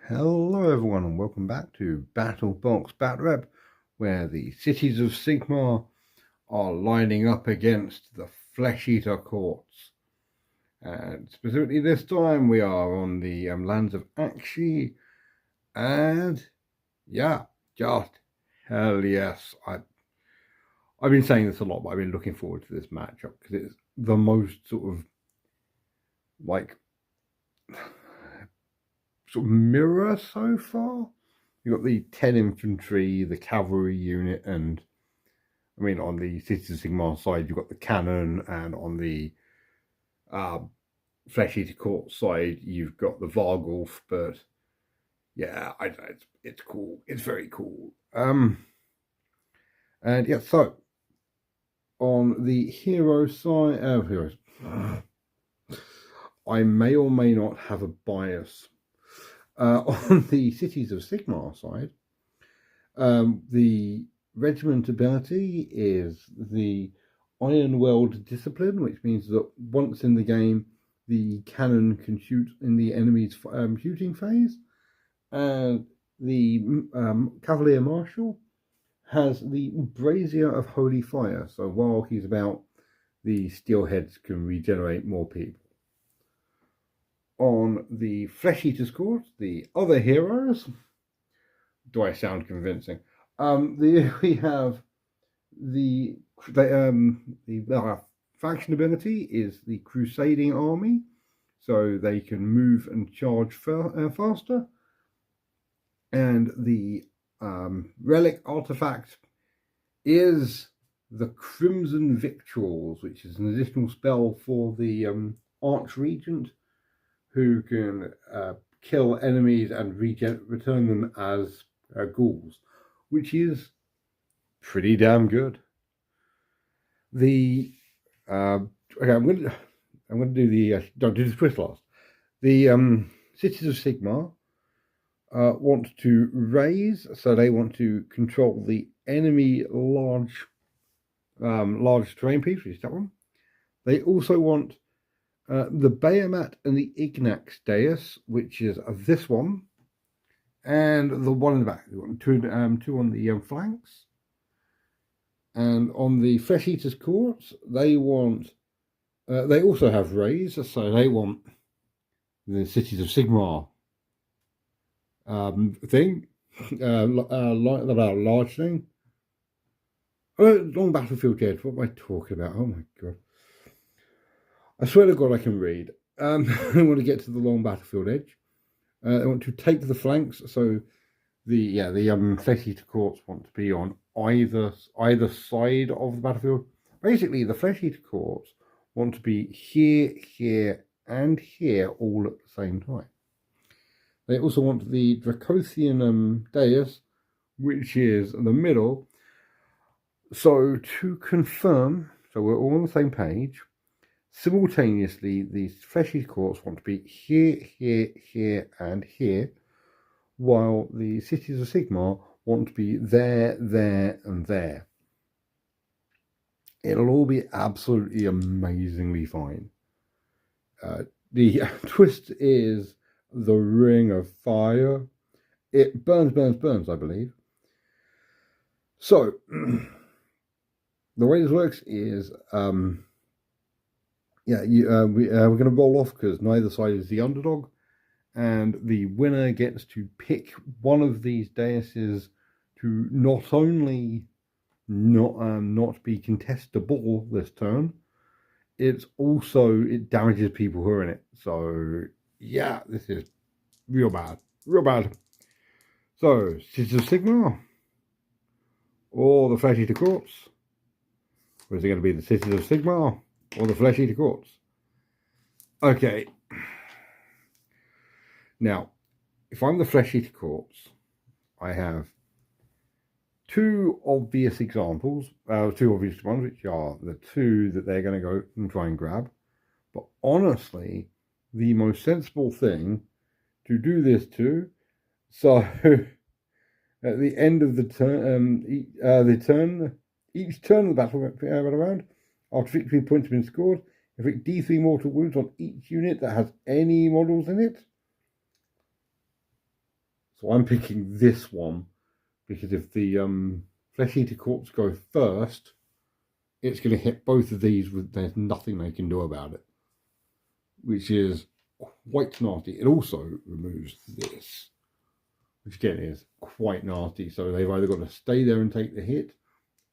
Hello everyone and welcome back to BattleBox BatRep, where the cities of Sigmar are lining up against the Flesh Eater courts. And specifically this time we are on the lands of Aqshy, and yeah, just hell yes. I've been saying this a lot, but I've been looking forward to this matchup because it's the most sort of mirror so far. You've got the 10 infantry, the cavalry unit, and I mean, on the Cities of Sigmar side, you've got the cannon, and on the Flesh Eater Court side, you've got the Vargulf. But yeah, it's cool. It's very cool. And yeah, so on the hero side, heroes, I may or may not have a bias. On the Cities of Sigmar side, the regiment ability is the Iron Weld Discipline, which means that once in the game, the cannon can shoot in the enemy's shooting phase. And the Cavalier Marshal has the Brazier of Holy Fire. So while he's about, the Steelheads can regenerate more people. On the Flesh Eater's Court, the other heroes. Do I sound convincing? We have the faction ability is the Crusading Army, so they can move and charge faster. And the relic artifact is the Crimson Victuals, which is an additional spell for the Archregent, who can kill enemies and return them as ghouls, which is pretty damn good. The okay, I'm going to do the don't do the twist last. The Cities of Sigmar want to raise, so they want to control the enemy large terrain piece, which is that one. They also want the Bayamat and the Ignax Deus, which is this one, and the one in the back. They want two on the flanks. And on the Flesh Eater's Courts, they want. They also have raise, so they want the Cities of Sigmar thing, large thing. Oh, long battlefield edge. What am I talking about? Oh my god! I swear to God, I can read. I want to get to the long battlefield edge. They want to take the flanks, so the Flesh Eater Courts want to be on either side of the battlefield. Basically, the Flesh Eater Courts want to be here, here, and here all at the same time. They also want the Dracothian Deus, which is in the middle. So to confirm, so we're all on the same page. Simultaneously, the Flesh Eater Courts want to be here, here, here, and here, while the Cities of Sigmar want to be there, there, and there. It'll all be absolutely amazingly fine. The twist is the Ring of Fire. It burns, burns, burns, I believe. So, the way this works is, we're going to roll off because neither side is the underdog. And the winner gets to pick one of these deuses to not only not be contestable this turn, it damages people who are in it. So yeah, this is real bad. So Cities of Sigmar or the Flesh Eater Courts? Or is it going to be the Cities of Sigmar or the Flesh Eater Courts? Okay. Now, if I'm the Flesh Eater Courts, I have two obvious examples, two obvious ones, which are the two that they're going to go and try and grab. But honestly, the most sensible thing to do this to, so at the end of the turn, each turn of the battle round, after victory points have been scored, inflict D3 mortal wounds on each unit that has any models in it. So I'm picking this one because if the Flesh Eater Corpse go first, it's going to hit both of these with there's nothing they can do about it, which is quite nasty. It also removes this, which again is quite nasty. So they've either got to stay there and take the hit,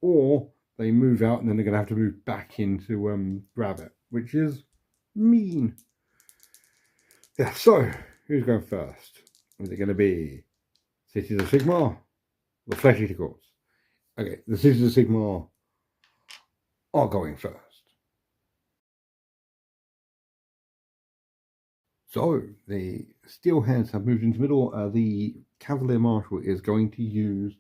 or they move out and then they're going to have to move back in to grab it, which is mean. Yeah, so who's going first? Is it going to be Cities of Sigmar? The Flesh Eater Corpse? Okay, the Cities of Sigmar are going first. So the Steelheads have moved into the middle. The Cavalier Marshal is going to use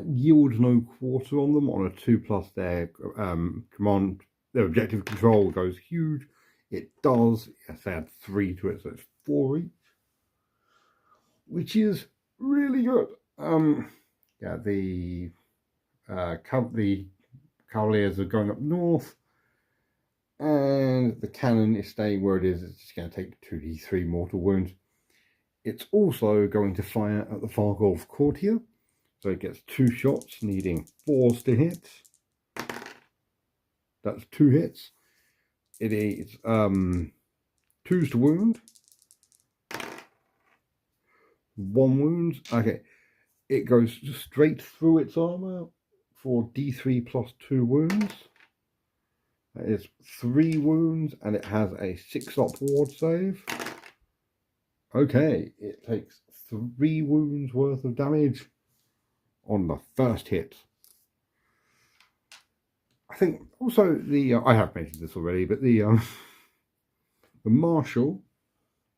yield no quarter on them on a 2+. Their objective control goes huge. It does. Yes, they add 3 to it, so it's 4 each, which is really good. Yeah, the Cavaliers are going up north, and the cannon is staying where it is. It's just going to take 2d3 mortal wounds. It's also going to fire at the Fargolf Courtier, so it gets 2 shots, needing 4s to hit. That's 2 hits. It is 2s to wound, 1 wound. Okay, it goes straight through its armor for d3 plus 2 wounds. That is 3 wounds, and it has a 6-up ward save. Okay, it takes 3 wounds worth of damage on the first hit. I think also the I have mentioned this already, but the Marshal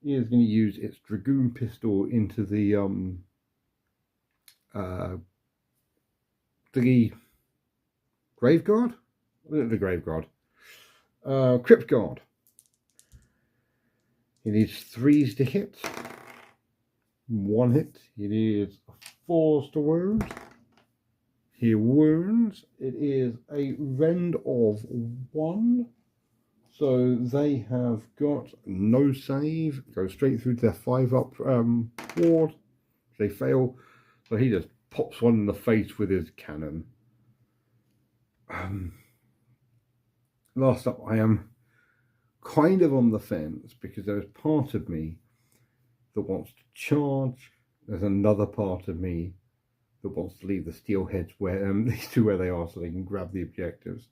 is going to use its Dragoon pistol into the Grave Guard? The Grave Guard. Crypt Guard. He needs 3s to hit. 1 hit. He needs 4s to wound. He wounds. It is a rend of 1. So they have got no save. Go straight through to their 5-up ward. They fail. So he just pops one in the face with his cannon. Last up, I am kind of on the fence because there is part of me that wants to charge. There's another part of me that wants to leave the Steelheads where these two where they are so they can grab the objectives.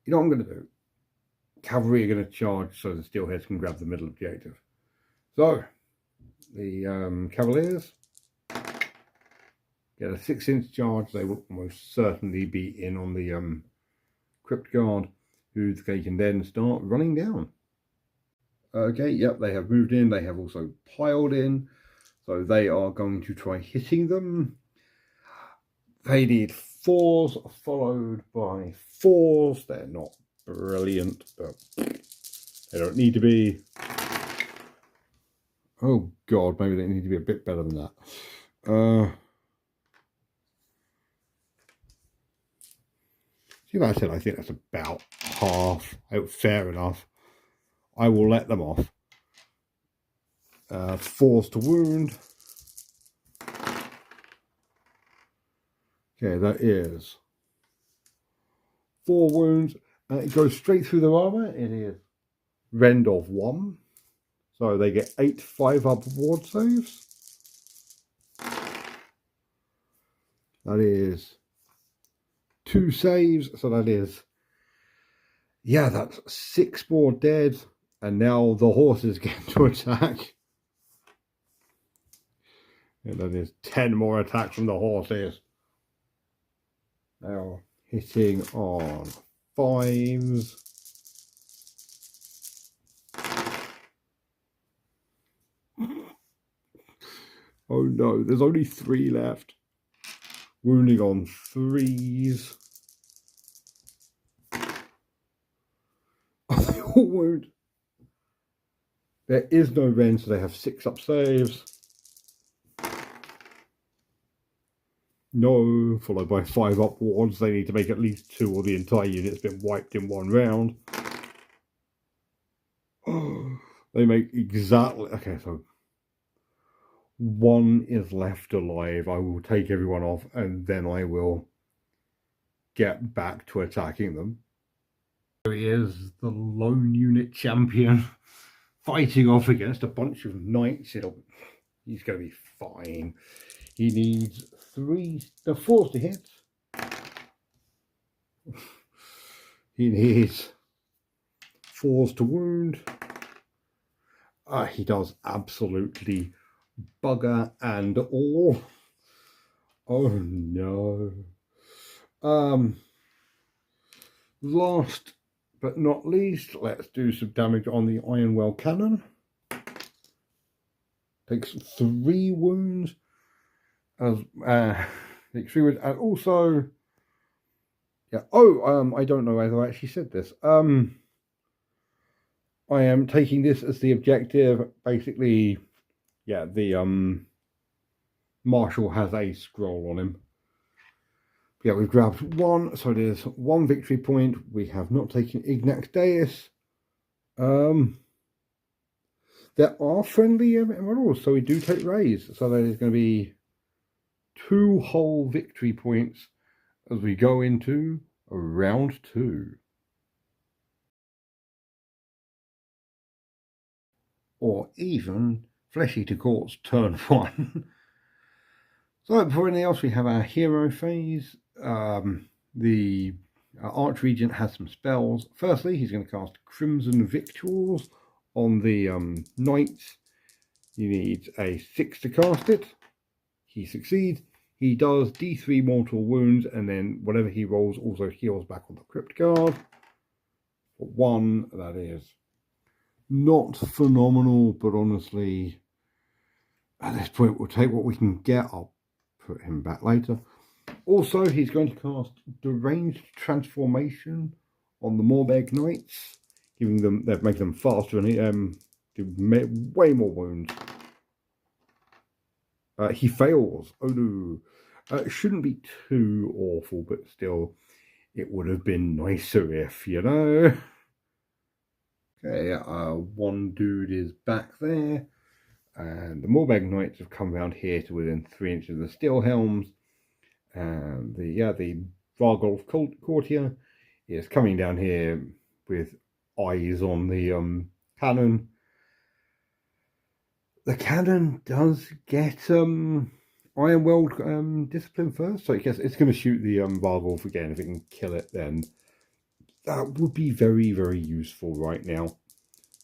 You know what I'm going to do? Cavalry are going to charge so the Steelheads can grab the middle objective. So the Cavaliers get a 6-inch charge. They will most certainly be in on the Crypt Guard, who they can then start running down. Okay, yep, they have moved in. They have also piled in. So they are going to try hitting them. They need 4s followed by 4s. They're not brilliant, but they don't need to be. Oh God, maybe they need to be a bit better than that. See what I said? I think that's about half. Oh, fair enough. I will let them off. 4s to wound. Okay, that is 4 wounds. It goes straight through the armor. It is rend of 1. So they get 8 5-up ward saves. That is 2 saves. So that is, yeah, that's 6 more dead. And now the horses get to attack. And that is 10 more attacks from the horses. They are hitting on 5s. Oh no, there's only 3 left. Wounding on 3s. Oh, they all wound. There is no rend, so they have 6-up saves. No, followed by 5-up wards. They need to make at least 2 or the entire unit's been wiped in 1 round. Oh, they make exactly... Okay, so one is left alive, I will take everyone off and then I will get back to attacking them. There he is, the lone unit champion, fighting off against a bunch of knights. He's going to be fine. He needs 4 to hit. He needs 4s to wound. He does absolutely bugger and all. Oh no. Last but not least, let's do some damage on the Ironwell cannon. Takes 3 wounds. Takes 3 wounds, and also, yeah. I don't know whether I actually said this. I am taking this as the objective. Basically, yeah, the Marshal has a scroll on him. Yeah, we've grabbed 1, so there's 1 victory point. We have not taken Ignax Deus. There are friendly models, so we do take raise. So there's going to be 2 whole victory points as we go into round 2. Or even Flesh Eater Court's turn 1. So before anything else, we have our hero phase. The Archregent has some spells. Firstly, he's going to cast Crimson Victuals on the Knights. He needs a 6 to cast it. He succeeds. He does D3 mortal wounds, and then whatever he rolls also heals back on the crypt card. For 1, that is not phenomenal, but honestly, at this point, we'll take what we can get. I'll put him back later. Also, he's going to cast Deranged Transformation on the Morbeg Knights, giving them, making them faster and do way more wounds. He fails. Oh no. It shouldn't be too awful, but still, it would have been nicer if, you know. Okay, 1 dude is back there. And the Morbeg Knights have come around here to within 3 inches of the Steel Helms. And the Vargolf Courtier is coming down here with eyes on the cannon. The cannon does get Ironwell discipline first, so I guess it's going to shoot the Vargolf again. If it can kill it, then that would be very, very useful right now.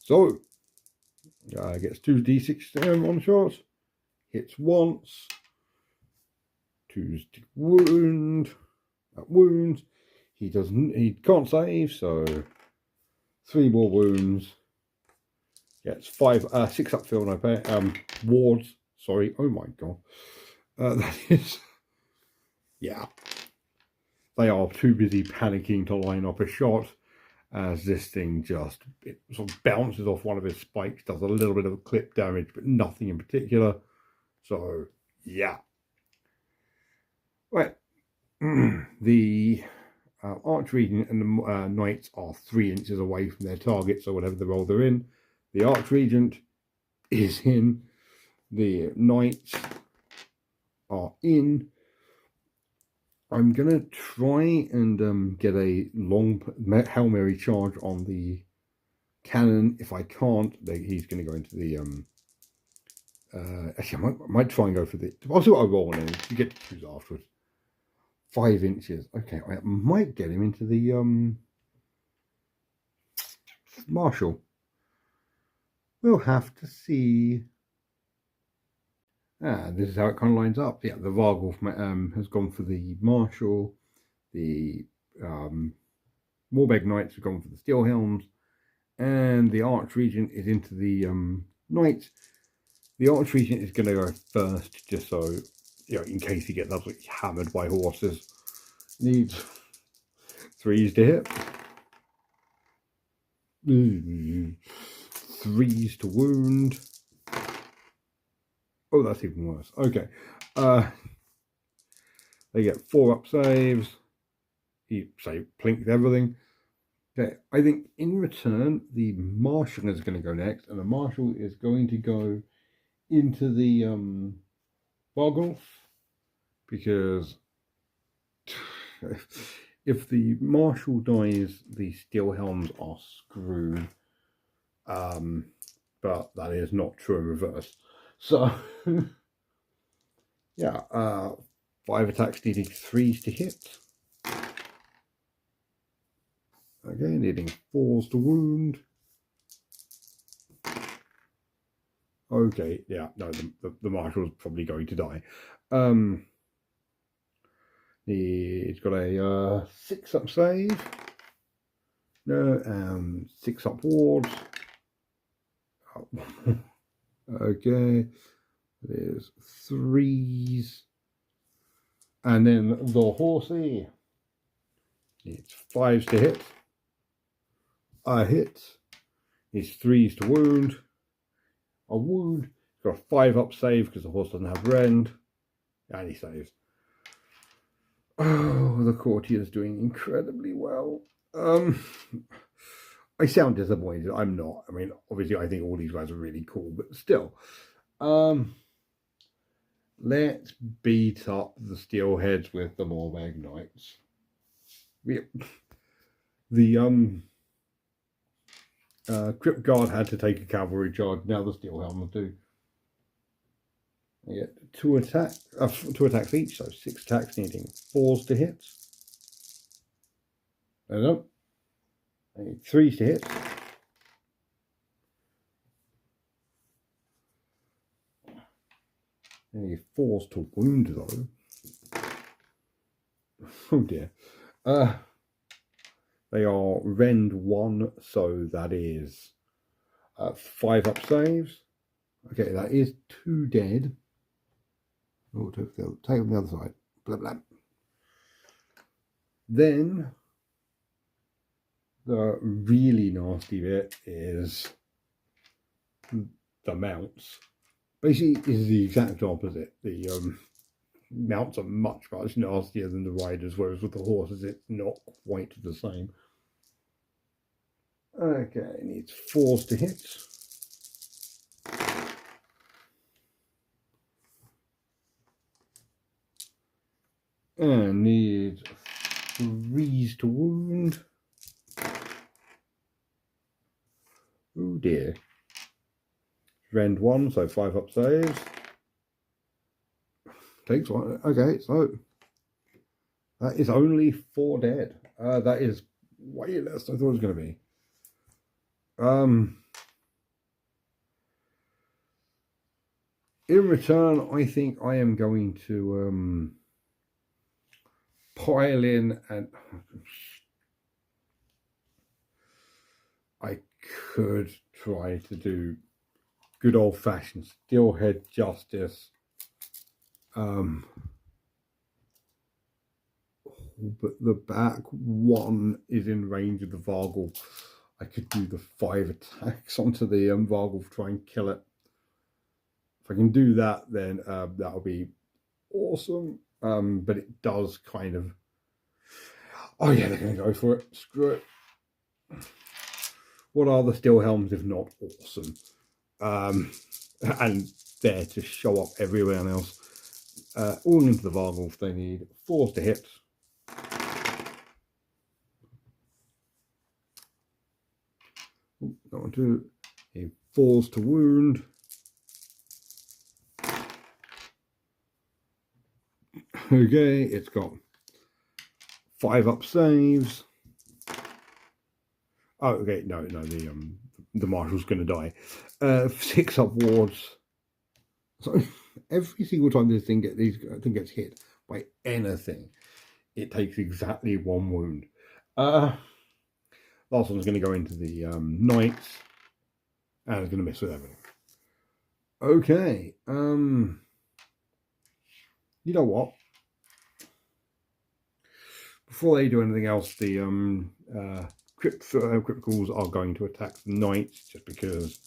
So gets 2d6 on shots, hits once, 2 to wound. That wounds. He can't save, so 3 more wounds. Gets 6 upfield. I pay wards. Sorry. Oh my god. That is. Yeah. They are too busy panicking to line up a shot, as this thing just sort of bounces off one of his spikes, does a little bit of clip damage, but nothing in particular. So yeah. Right. The Archregent and the Knights are 3 inches away from their target, so whatever the role they're in, the Archregent is in. The Knights are in. I'm going to try and get a long Hail Mary charge on the cannon. If I can't, he's going to go into the... actually, I might try and go for the... I'll see what I roll, and you get to choose afterwards. 5 inches. Okay, I might get him into the Marshal. We'll have to see. This is how it kind of lines up. Yeah, the Vargolf has gone for the Marshal. The Morbeg Knights have gone for the Steel Helms. And the Archregent is into the Knights. The Archregent is going to go first, just so, you know, in case he gets absolutely hammered by horses. Needs 3s to hit. 3s to wound. Oh, that's even worse. Okay. They get 4 up saves. He plinks everything. Okay, I think in return, the Marshal is going to go next, and the Marshal is going to go into the Vargulf, because if the Marshal dies, the Steel Helms are screwed. But that is not true in reverse. So, yeah, 5 attacks needing 3s to hit. Okay, needing 4s to wound. Okay, yeah, no, the Marshal's probably going to die. He's got a 6-up save. No, 6-up wards. Oh. Okay, there's 3s. And then the horsey. It's 5s to hit. A hit. It's 3s to wound. A wound. He's got a 5-up save because the horse doesn't have rend. And he saves. Oh, the courtier's doing incredibly well. I sound disappointed. I'm not. I mean, obviously, I think all these guys are really cool, but still. Let's beat up the Steelheads with the Morbag Knights. The Crypt Guard had to take a cavalry charge. Now the Steel Helmers do. They get 2 attacks each, so 6 attacks needing 4s to hit. No, I need 3s to hit. I need 4s to wound though. Oh dear. They are rend 1, so that is 5-up saves. Okay, that is 2 dead. Oh, take them the other side. Blah blah. Then the really nasty bit is the mounts. Basically, is the exact opposite. The mounts are much nastier than the riders, whereas with the horses, it's not quite the same. Okay, it needs 4s to hit. And needs 3s to wound. Oh dear. Rend 1, so 5-up saves. Takes 1. Okay, so that is only 4 dead. That is way less than I thought it was going to be. In return, I think I am going to pile in, and I could try to do good old-fashioned Steelhead justice. But the back one is in range of the Vargul. I could do the 5 attacks onto the Vargul to try and kill it. If I can do that, then that'll be awesome. But it does kind of... Oh yeah, they're going to go for it. Screw it. What are the Steel Helms if not awesome? And there to show up everywhere else. All into the Vargulf, they need 4s to hit. That one too. 4s to wound. Okay, it's got 5-up saves. Oh, okay, no, the Marshal's going to die. 6-up wards. So every single time this thing gets hit by anything, it takes exactly 1 wound. Last one's going to go into the Knights, and it's going to mess with everything. Okay, you know what? Before they do anything else, the Crypticals are going to attack the Knights, just because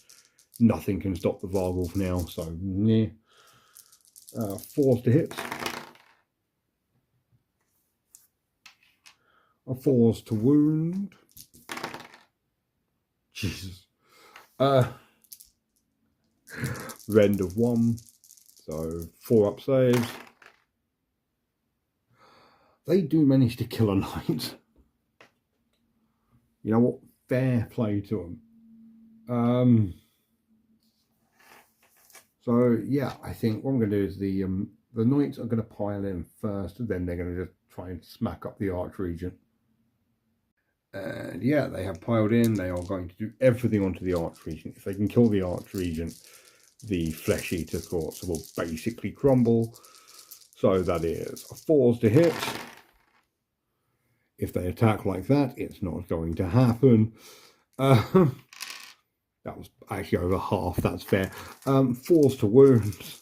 nothing can stop the Vargulf now, so yeah. 4s to hit. 4s to wound. Jesus. Rend of 1. So 4 up saves. They do manage to kill a knight. You know what? Fair play to them. So yeah, I think what I'm going to do is the knights are going to pile in first, and then they're going to just try and smack up the arch regent. And yeah, they have piled in. They are going to do everything onto the arch regent. If they can kill the arch regent, the flesh eater courts will basically crumble. So that is 4s to hit. If they attack like that, it's not going to happen. That was actually over half, that's fair. 4s to wounds.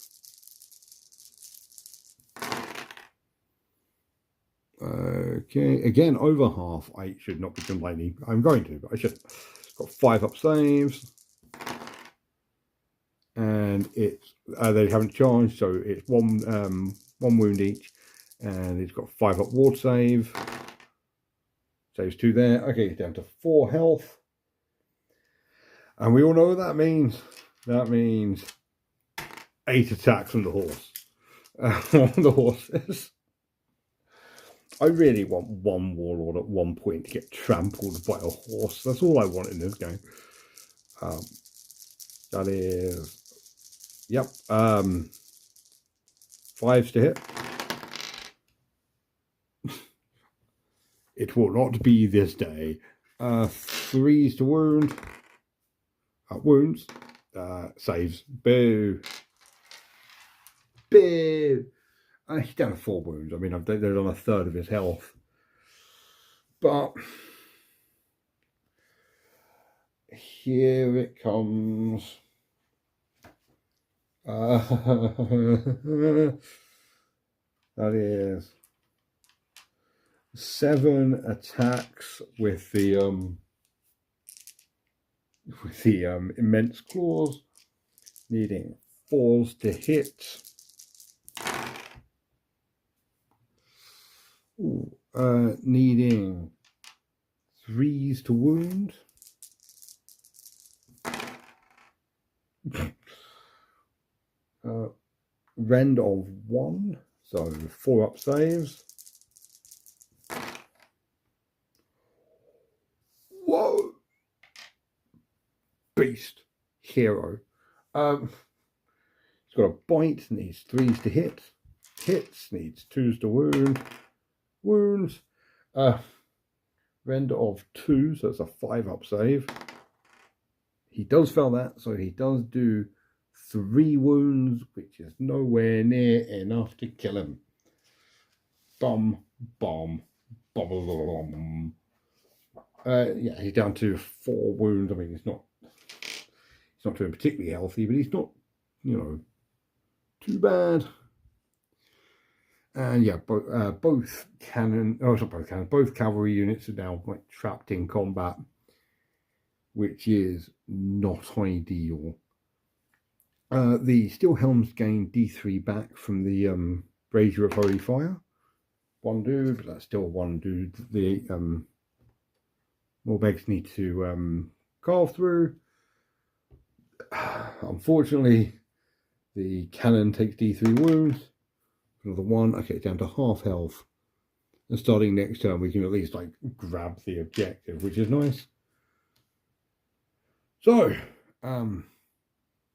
Okay, again, over half. I should not be complaining. I'm going to, but I shouldn't. It's got 5 up saves. And it's they haven't charged, so it's one wound each. And it's got 5 up ward save. Saves 2 there. Okay, it's down to 4 health. And we all know what that means. That means 8 attacks on the horse. On the horses. I really want one warlord at one point to get trampled by a horse. That's all I want in this game. That is, yep, 5s to hit. It will not be this day. 3s to wound. Wounds. Saves. Boo. Boo. He's down to 4 wounds. I mean, they're on 1/3 of his health. But here it comes. That is 7 attacks with the immense claws, needing 4s to hit. Ooh, needing 3s to wound. Rend of 1, so 4 up saves. Whoa! Beast. Hero. It's got a bite, needs 3s to hit. Hits, needs 2s to wound. Wounds. Rend of 2, so it's a 5 up save. He does fail that, so he does do 3 wounds, which is nowhere near enough to kill him. Bum, bum, bum, bum. Yeah, he's down to 4 wounds. I mean, he's not doing particularly healthy, but he's not, you know, too bad. And yeah, both cavalry units are now like trapped in combat, which is not ideal. The Steel Helms gain D3 back from the Brazier of Holy Fire. 1 dude, but that's still 1 dude. The Morbegs need to carve through. Unfortunately, the cannon takes D3 wounds. Another 1. Okay, down to half health. And starting next turn, we can at least like grab the objective, which is nice. So,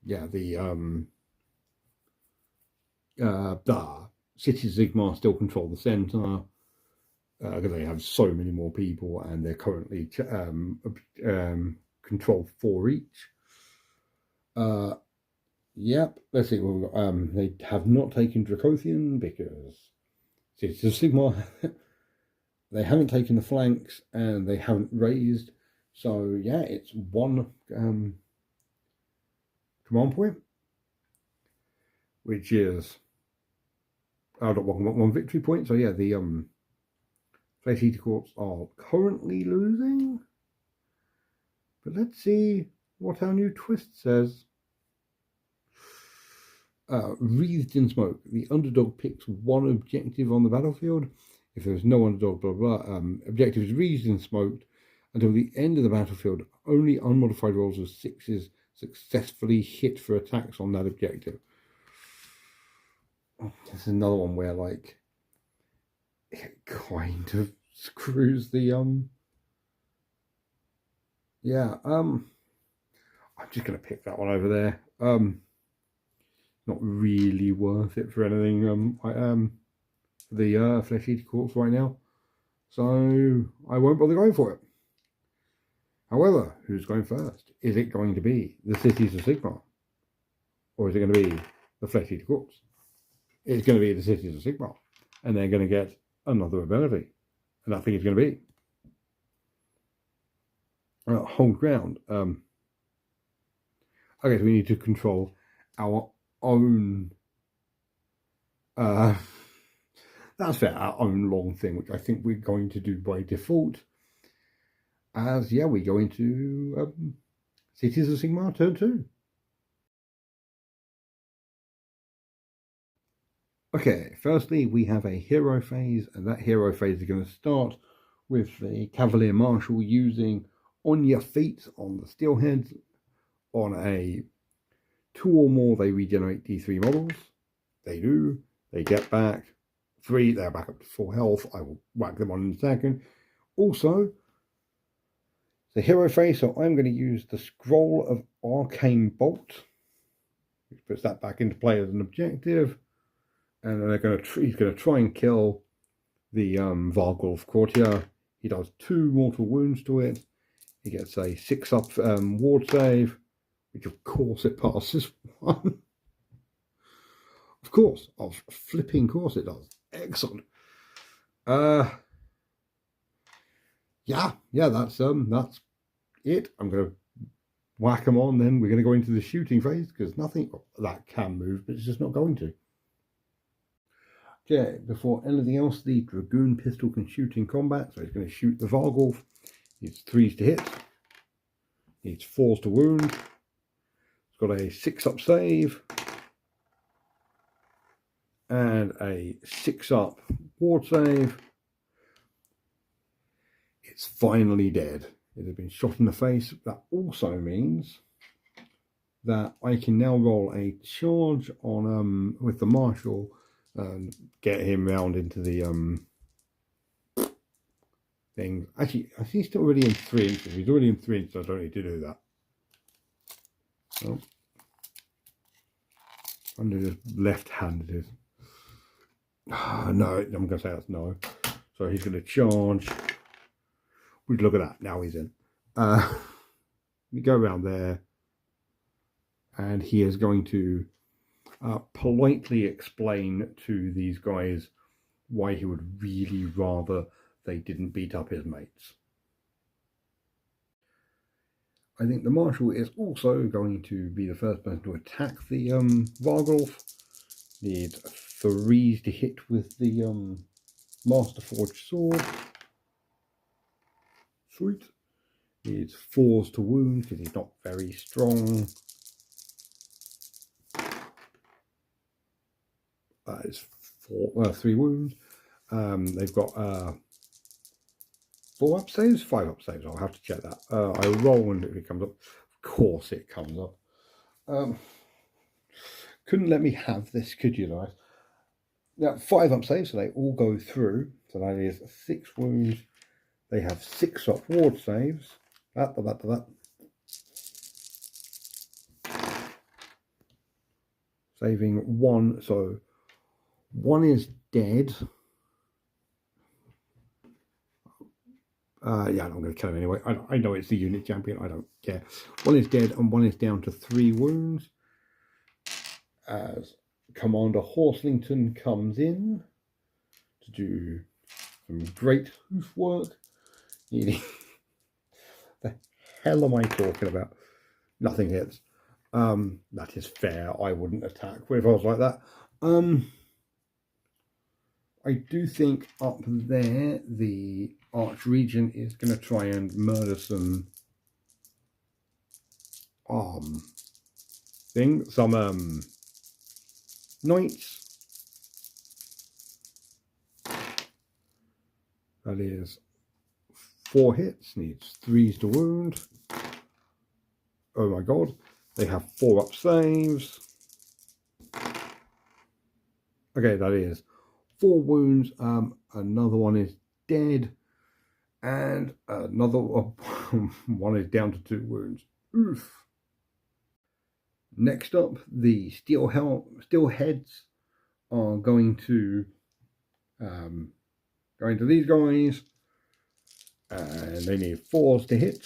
yeah, the City Sigmar still control the center because they have so many more people, and they're currently control 4 each. Yep, let's see what we've got. They have not taken Dracothian because City of Sigmar. They haven't taken the flanks and they haven't raised. So yeah, it's 1 command point, which is one victory point. So yeah, the Flesh Eater Corps are currently losing. But let's see what our new twist says. Wreathed in Smoke. The underdog picks 1 objective on the battlefield. If there's no underdog, blah, blah, objective is wreathed in smoke until the end of the battlefield. Only unmodified rolls of 6s successfully hit for attacks on that objective. There's another one where like it kind of screws the I'm just gonna pick that one over there. Not really worth it for anything. The flesh eater corpse right now, so I won't bother going for it. However, who's going first? Is it going to be the Cities of Sigmar, or is it going to be the flesh eater corpse? It's going to be the Cities of Sigmar, and they're going to get another ability, and I think it's going to be hold ground. Okay, so we need to control our own. That's fair. Our own long thing, which I think we're going to do by default. As we go into Cities of Sigmar turn 2. Okay, firstly we have a hero phase, and that hero phase is going to start with the Cavalier Marshal using on your feet on the Steelheads. On a 2 or more, they regenerate D3 models. They do. They get back 3. They're back up to full health. I will whack them on in a second. Also, the hero phase, so I'm going to use the Scroll of Arcane Bolt, which puts that back into play as an objective. And then he's going to try and kill the Vargulf Courtier. He does 2 mortal wounds to it. He gets a 6-up ward save, which of course it passes 1. Of flipping course it does. Excellent. That's it. I'm going to whack them on. Then we're going to go into the shooting phase because nothing that can move, but it's just not going to. Okay, before anything else, the Dragoon pistol can shoot in combat, so he's going to shoot the Vargulf. Needs 3s to hit. Needs 4s to wound. It's got a 6-up save. And a 6-up ward save. It's finally dead. It has been shot in the face. That also means that I can now roll a charge on with the Marshal and get him round into the thing. Actually, I think he's still already in 3 inches. He's already in 3 inches, so I don't need to do that. Oh. I wonder if left-handed is. No, I'm going to say that's no. So he's going to charge. Look at that. Now he's in. We go around there. And he is going to politely explain to these guys why he would really rather they didn't beat up his mates. I think the Marshal is also going to be the first person to attack the Vargulf. Needs 3s to hit with the Master Forged Sword. Sweet. Needs 4s to wound because he's not very strong. That is 3 wounds. They've got 4-up saves, 5-up saves. I'll have to check that. I roll and if it comes up. Of course it comes up. Couldn't let me have this, could you guys? Now, 5-up saves, so they all go through. So that is 6 wounds. They have 6-up ward saves. Saving 1, so 1 is dead. I'm not going to kill him anyway. I know it's the unit champion. I don't care. 1 is dead and 1 is down to 3 wounds. As Commander Horslington comes in to do some great hoof work. The hell am I talking about? Nothing hits. That is fair. I wouldn't attack if I was like that. I do think up there the Archregent is going to try and murder some knights. That is 4 hits, needs 3s to wound. Oh my god. They have 4 up saves. Okay, that is 4 wounds. Another one is dead. And another one is down to 2 wounds. Oof. Next up, the Steelheads are going to these guys, and they need 4s to hit.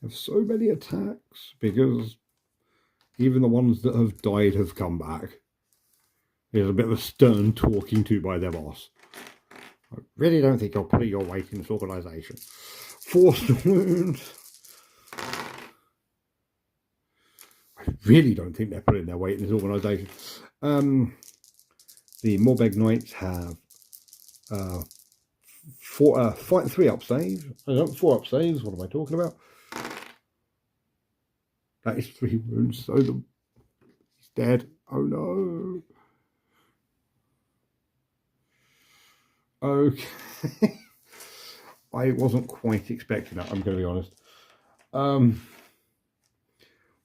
Have so many attacks because even the ones that have died have come back. There's a bit of a stern talking to by their boss. I really don't think you're putting your weight in this organisation. Forced wound. I really don't think they're putting their weight in this organisation. The Morbeg Knights have 3 up saves. 4 up saves. What am I talking about? That is 3 wounds. So he's dead. Oh no. Okay. I wasn't quite expecting that, I'm going to be honest.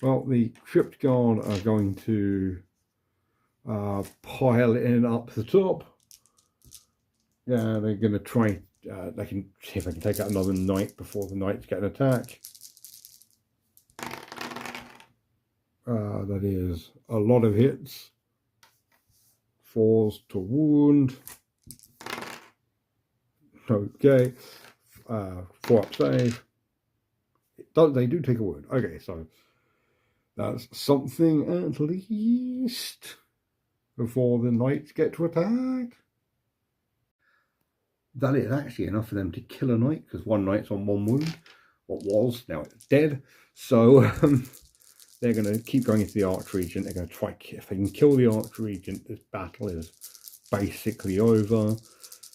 Well, the Crypt Guard are going to pile in up the top. Yeah, they're going to try. They can see if they can take out another knight before the knights get an attack. That is a lot of hits. 4s to wound. Okay. 4 up save. They do take a wound. Okay, so that's something at least before the knights get to attack. That is actually enough for them to kill a knight, because 1 knight's on 1 wound. What was, now it's dead. So they're going to keep going into the Arch Regent. They're going to try, if they can kill the Arch Regent, this battle is basically over.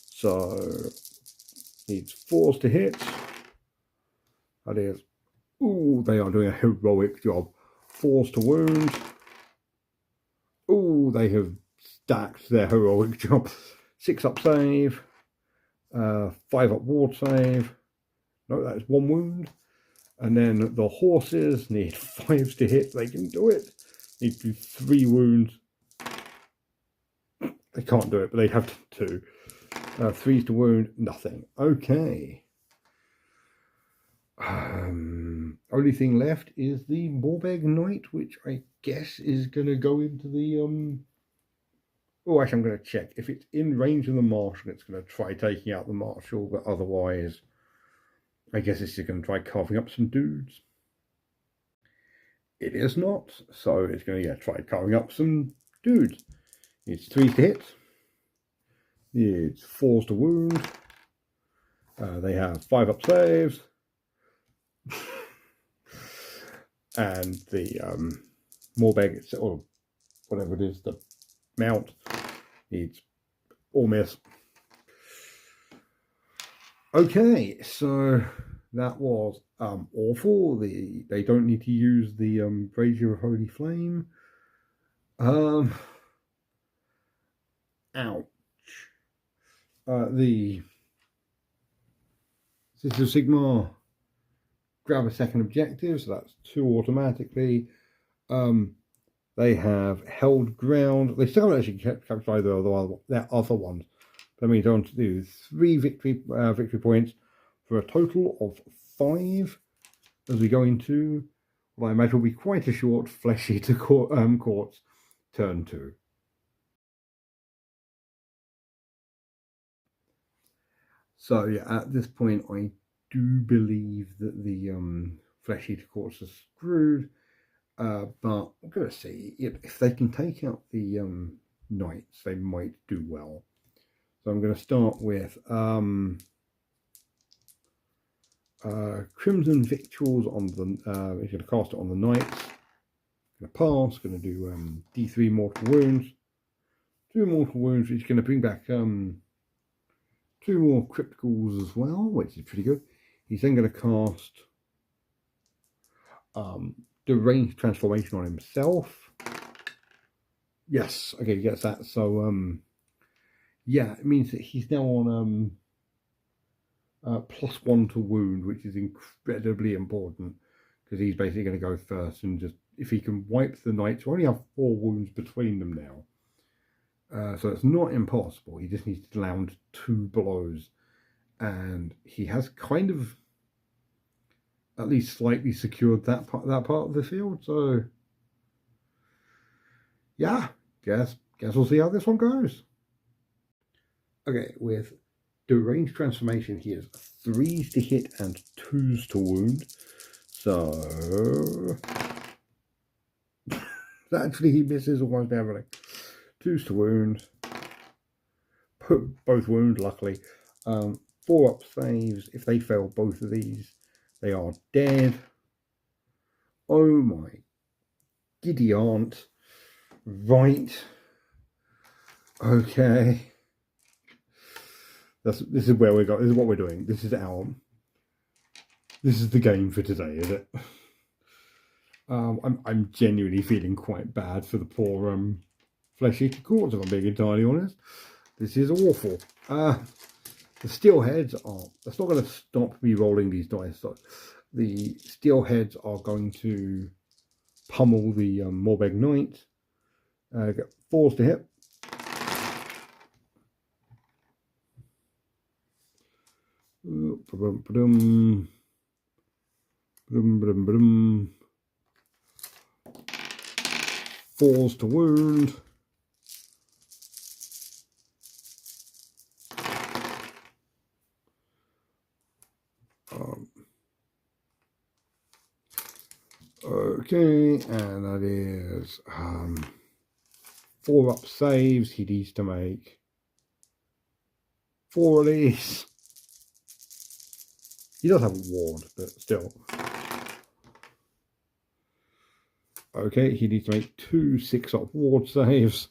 So needs 4s to hit. That is, ooh, they are doing a heroic job. 4s to wound. Ooh, they have stacked their heroic job. 6 up save. 5 up ward save. No, that's 1 wound. And then the horses need 5s to hit. They can do it. Need to do 3 wounds. They can't do it, but they have 2. 3s to wound, nothing. Okay. Only thing left is the Morbeg Knight, which I guess is going to go into the oh, actually, I'm going to check. If it's in range of the Marshal, it's going to try taking out the Marshal, but otherwise, I guess it's just going to try carving up some dudes. It is not, so it's going to try carving up some dudes. It's 3s to hit. It's 4s to wound. They have 5 up saves. And the Morbeg, or whatever it is, the mount, needs all miss. Okay, so that was awful. They don't need to use the Brazier of Holy Flame. Ouch. The Sister Sigmar grab a second objective, so that's 2 automatically. They have held ground. They still haven't actually captured either their other ones. That means they're on to do 3 victory points for a total of 5 as we go into what I imagine will be quite a short Flesh Eater Court's turn 2. So yeah, at this point I do believe that the Flesh Eater Courts are screwed. But I'm going to see if they can take out the knights, they might do well. So I'm going to start with Crimson Victuals on the. He's going to cast it on the knights. Going to pass. Going to do D3 mortal wounds. 2 mortal wounds, which is going to bring back 2 more criticals as well, which is pretty good. He's then going to cast Deranged Transformation on himself. Yes, okay, he gets that. So yeah, it means that he's now on +1 to wound, which is incredibly important because he's basically going to go first, and just if he can wipe the knights, we only have 4 wounds between them now, so it's not impossible. He just needs to land 2 blows, and he has kind of at least slightly secured that part of the field. So yeah, guess we'll see how this one goes. Okay, with deranged transformation, he has 3s to hit and 2s to wound. So actually he misses almost everything. 2s to wound. Both wound, luckily. 4-up saves. If they fail both of these, they are dead. Oh my giddy aunt. Right. Okay. This is where we go. This is what we're doing. This is the game for today, is it? I'm genuinely feeling quite bad for the poor flesh-eater courts, if I'm being entirely honest. This is awful. The steelheads are. That's not going to stop me rolling these dice. So the steelheads are going to pummel the Morbeg Knight. Get 4s to hit. Fours to wound. Okay, and that is 4-up saves. He needs to make 4 of these. He does have a ward, but still. Okay, he needs to make 2 6-up ward saves.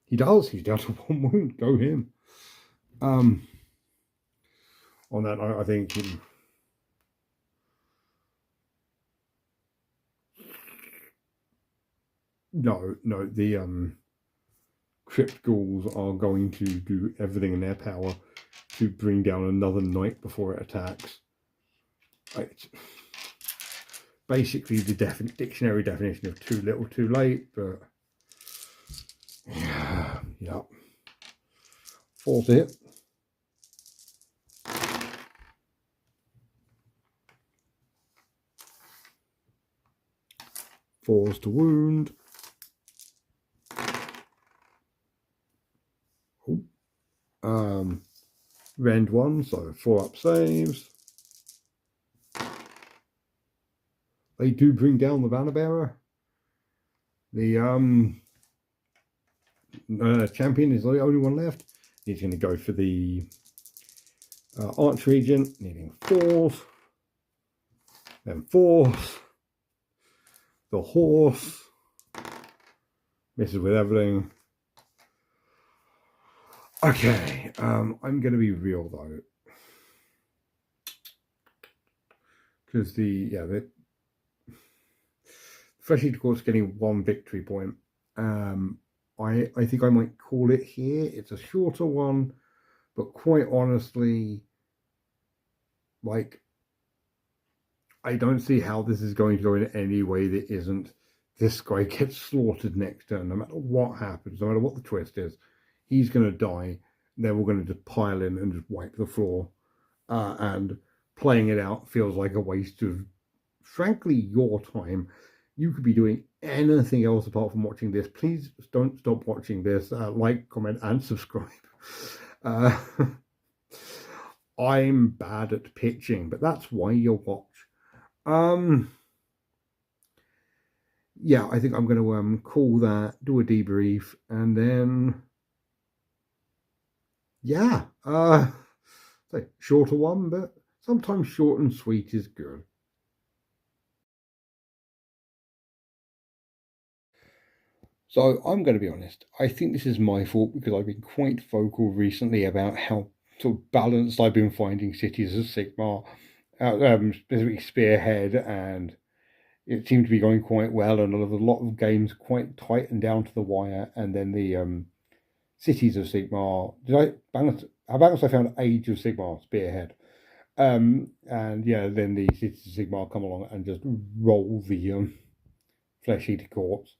He does. He's down to 1 wound. Go him. On that, I think him. No, the crypt ghouls are going to do everything in their power to bring down another knight before it attacks. It's basically the dictionary definition of too little, too late, but yeah. 4 to hit. 4s to wound. Rend 1, so 4-up saves. They do bring down the banner bearer. The champion is the only one left. He's going to go for the arch regent, needing 4s, then 4s. The horse messes with everything. Okay, I'm going to be real though, because the Flesh-eater court's getting 1 victory point. I think I might call it here. It's a shorter one, but quite honestly, like, I don't see how this is going to go in any way that isn't this guy gets slaughtered next turn, no matter what happens, no matter what the twist is. He's going to die. They're all going to just pile in and just wipe the floor. And playing it out feels like a waste of, frankly, your time. You could be doing anything else apart from watching this. Please don't stop watching this. Like, comment, and subscribe. I'm bad at pitching, but that's why you watch. Yeah, I think I'm going to call that, do a debrief, and then yeah, so shorter one, but sometimes short and sweet is good. So I'm going to be honest. I think this is my fault because I've been quite vocal recently about how sort of balanced I've been finding cities as Sigmar, specifically Spearhead, and it seemed to be going quite well, and a lot of games quite tight and down to the wire, and then the Cities of Sigmar. Did I balance? How balanced I found Age of Sigmar Spearhead. And yeah, then the Cities of Sigmar come along and just roll the Flesh Eater corpse.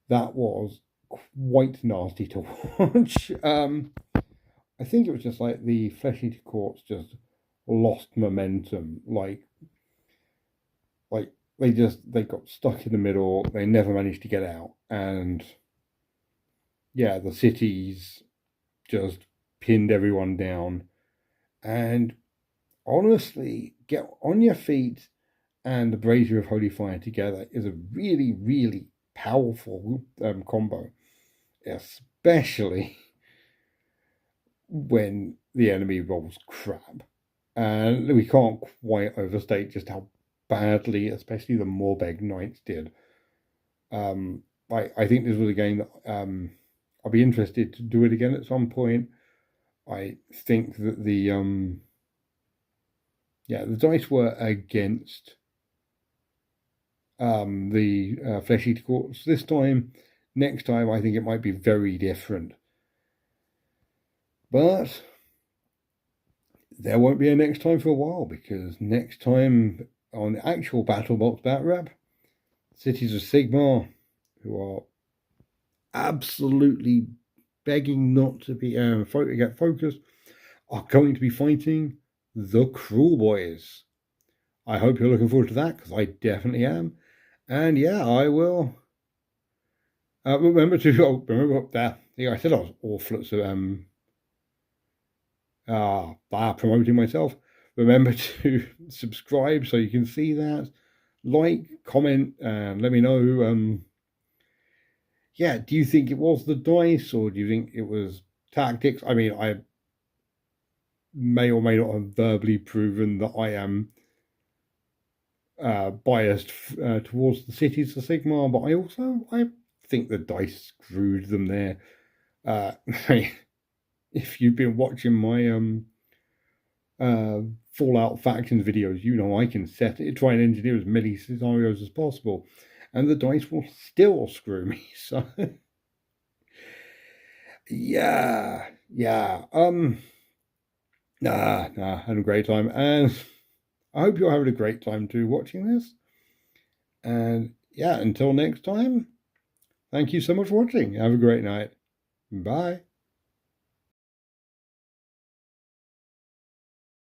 That was quite nasty to watch. I think it was just like the Flesh Eater corpse just lost momentum. Like they got stuck in the middle. They never managed to get out, and yeah, the cities just pinned everyone down. And honestly, get on your feet and the Brazier of Holy Fire together is a really, really powerful combo, especially when the enemy rolls crap. And we can't quite overstate just how badly, especially the Morbeg Knights did. I think this was a game that I'll be interested to do it again at some point. I think that the dice were against the Flesh Eater corpse this time. Next time, I think it might be very different. But there won't be a next time for a while, because next time on the actual BattleBox Bat Rap, Cities of Sigmar, who are absolutely begging not to be get focused, are going to be fighting the Cruel Boys. I hope you're looking forward to that, because I definitely am. And yeah, I will. Remember that. Yeah, I said I was awful at promoting myself. Remember to subscribe so you can see that. Like, comment, and let me know. Yeah, do you think it was the dice, or do you think it was tactics? I mean, I may or may not have verbally proven that I am biased towards the Cities of Sigmar, but I think the dice screwed them there. If you've been watching my Fallout Factions videos, you know I can try and engineer as many scenarios as possible, and the dice will still screw me. So yeah. Had a great time, and I hope you're having a great time too watching this. And yeah, until next time, thank you so much for watching. Have a great night. Bye.